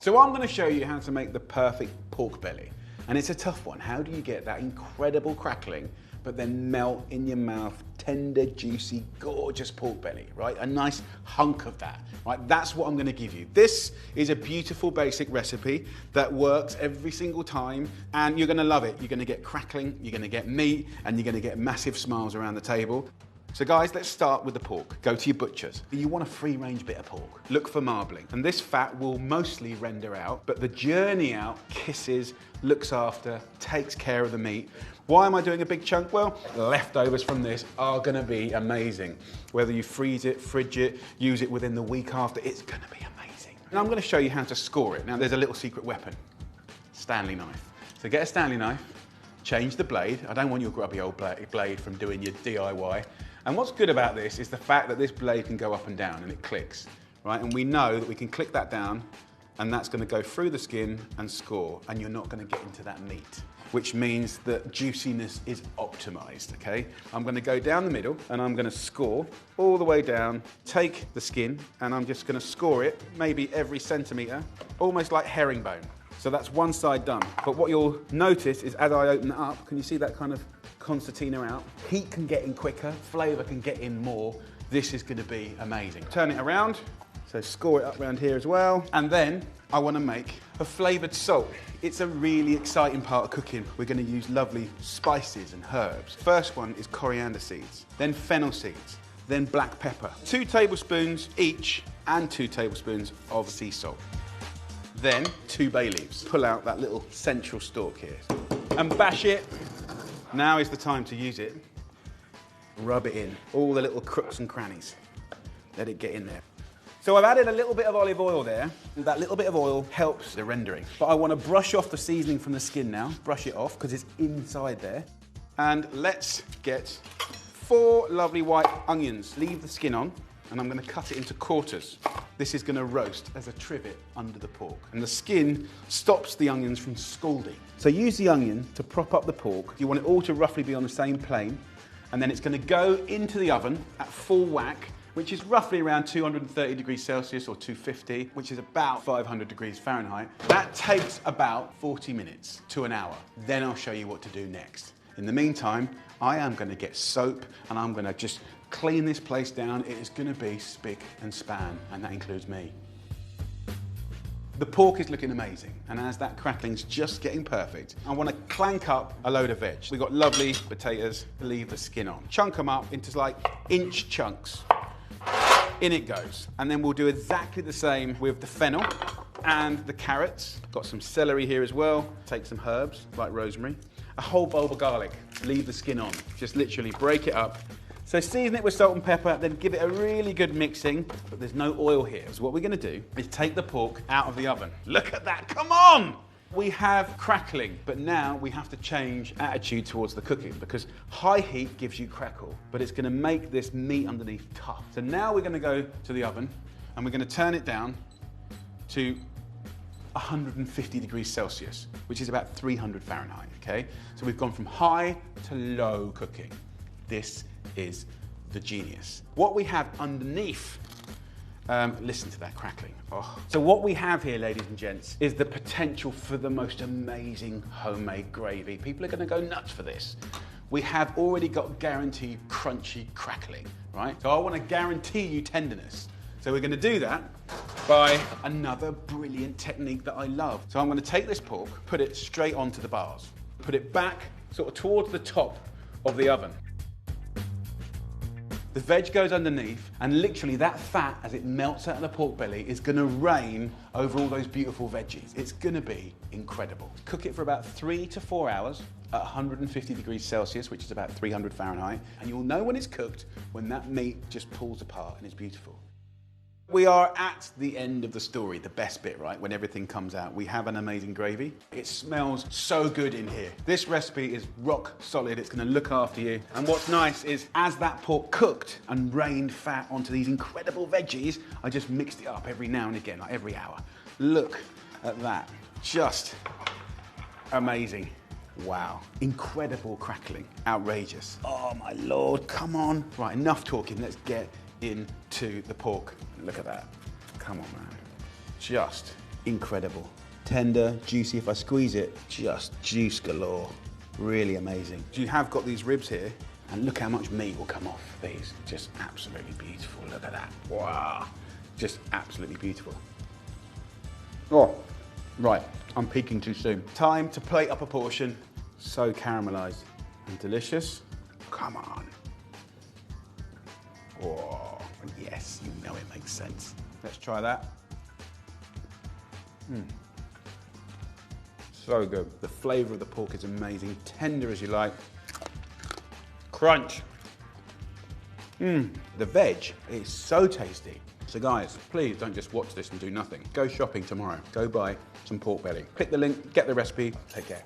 So I'm going to show you how to make the perfect pork belly. And it's a tough one. How do you get that incredible crackling, but then melt in your mouth, tender, juicy, gorgeous pork belly, right? A nice hunk of that, right? That's what I'm gonna give you. This is a beautiful basic recipe that works every single time, and you're gonna love it. You're gonna get crackling, you're gonna get meat, and you're gonna get massive smiles around the table. So guys, let's start with the pork. Go to your butchers. You want a free-range bit of pork. Look for marbling. And this fat will mostly render out, but the journey out kisses, looks after, takes care of the meat. Why am I doing a big chunk? Well, leftovers from this are gonna be amazing. Whether you freeze it, fridge it, use it within the week after, it's gonna be amazing. And I'm gonna show you how to score it. Now, there's a little secret weapon, Stanley knife. So get a Stanley knife, change the blade. I don't want your grubby old blade from doing your DIY. And what's good about this is the fact that this blade can go up and down and it clicks, right? And we know that we can click that down and that's gonna go through the skin and score, and you're not gonna get into that meat, which means that juiciness is optimized, okay? I'm gonna go down the middle and I'm gonna score all the way down, take the skin, and I'm just gonna score it maybe every centimeter, almost like herringbone. So that's one side done. But what you'll notice is as I open it up, can you see that kind of concertina out? Heat can get in quicker, flavor can get in more. This is gonna be amazing. Turn it around, so score it up around here as well. And then I wanna make a flavored salt. It's a really exciting part of cooking. We're gonna use lovely spices and herbs. First one is coriander seeds, then fennel seeds, then black pepper. 2 tablespoons each, and 2 tablespoons of sea salt. Then 2 bay leaves. Pull out that little central stalk here and bash it. Now is the time to use it. Rub it in, all the little crooks and crannies. Let it get in there. So I've added a little bit of olive oil there. That little bit of oil helps the rendering. But I want to brush off the seasoning from the skin now. Brush it off because it's inside there. And let's get 4 lovely white onions. Leave the skin on, and I'm going to cut it into quarters. This is going to roast as a trivet under the pork. And the skin stops the onions from scalding. So use the onion to prop up the pork. You want it all to roughly be on the same plane. And then it's going to go into the oven at full whack, which is roughly around 230 degrees Celsius or 250, which is about 500 degrees Fahrenheit. That takes about 40 minutes to an hour. Then I'll show you what to do next. In the meantime, I am going to get soap and I'm going to just clean this place down. It is going to be spick and span, and that includes me. The pork is looking amazing, and as that crackling's just getting perfect, I want to clank up a load of veg. We've got lovely potatoes, leave the skin on. Chunk them up into like inch chunks. In it goes. And then we'll do exactly the same with the fennel and the carrots. Got some celery here as well. Take some herbs, like rosemary. A whole bulb of garlic, leave the skin on. Just literally break it up. So season it with salt and pepper, then give it a really good mixing, but there's no oil here. So what we're gonna do is take the pork out of the oven. Look at that, come on! We have crackling, but now we have to change attitude towards the cooking because high heat gives you crackle, but it's gonna make this meat underneath tough. So now we're gonna go to the oven and we're gonna turn it down to 150 degrees Celsius, which is about 300 Fahrenheit, okay? So we've gone from high to low cooking. This is the genius. What we have underneath, listen to that crackling. Oh. So what we have here, ladies and gents, is the potential for the most amazing homemade gravy. People are gonna go nuts for this. We have already got guaranteed crunchy crackling, right? So I wanna guarantee you tenderness. So we're gonna do that by another brilliant technique that I love. So I'm gonna take this pork, put it straight onto the bars, put it back sort of towards the top of the oven. The veg goes underneath, and literally that fat, as it melts out of the pork belly, is gonna rain over all those beautiful veggies. It's gonna be incredible. Cook it for about 3 to 4 hours at 150 degrees Celsius, which is about 300 Fahrenheit, and you'll know when it's cooked when that meat just pulls apart and it's beautiful. We are at the end of the story, the best bit, right? When everything comes out, we have an amazing gravy. It smells so good in here. This recipe is rock solid. It's gonna look after you. And what's nice is as that pork cooked and rained fat onto these incredible veggies, I just mixed it up every now and again, like every hour. Look at that, just amazing. Wow, incredible crackling, outrageous. Oh my Lord, come on. Right, enough talking, let's get into the pork. Look at that. Come on, man. Just incredible. Tender, juicy. If I squeeze it, just juice galore. Really amazing. You have got these ribs here, and look how much meat will come off these. Just absolutely beautiful. Look at that. Wow. Just absolutely beautiful. Oh, right. I'm peaking too soon. Time to plate up a portion. So caramelized and delicious. Come on. Oh, yes, you know it makes sense. Let's try that. So good. The flavor of the pork is amazing. Tender as you like. Crunch. The veg is so tasty. So guys, please don't just watch this and do nothing. Go shopping tomorrow. Go buy some pork belly. Click the link, get the recipe. Take care.